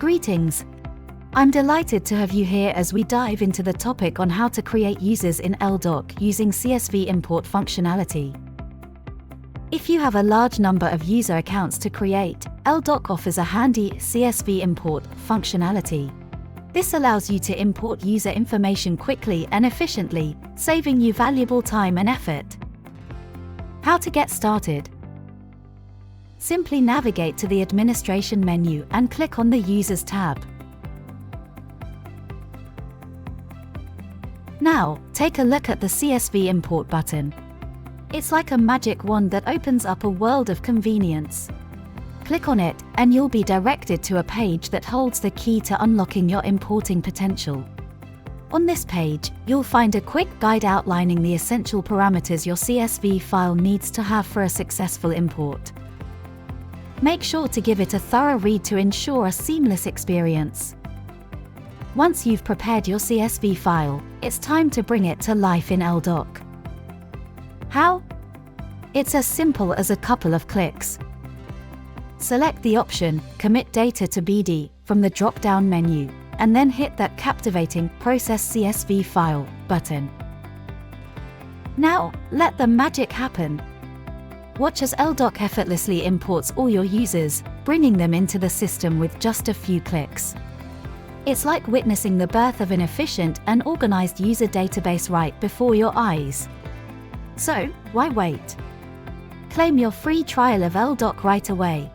Greetings! I'm delighted to have you here as we dive into the topic on how to create users in elDoc using CSV import functionality. If you have a large number of user accounts to create, elDoc offers a handy CSV import functionality. This allows you to import user information quickly and efficiently, saving you valuable time and effort. How to get started? Simply navigate to the Administration menu and click on the Users tab. Now, take a look at the CSV import button. It's like a magic wand that opens up a world of convenience. Click on it, and you'll be directed to a page that holds the key to unlocking your importing potential. On this page, you'll find a quick guide outlining the essential parameters your CSV file needs to have for a successful import. Make sure to give it a thorough read to ensure a seamless experience. Once you've prepared your CSV file, it's time to bring it to life in elDoc. How? It's as simple as a couple of clicks. Select the option, Commit Data to BD, from the drop-down menu, and then hit that captivating Process CSV File button. Now, let the magic happen. Watch as elDoc effortlessly imports all your users, bringing them into the system with just a few clicks. It's like witnessing the birth of an efficient and organized user database right before your eyes. So, why wait? Claim your free trial of elDoc right away.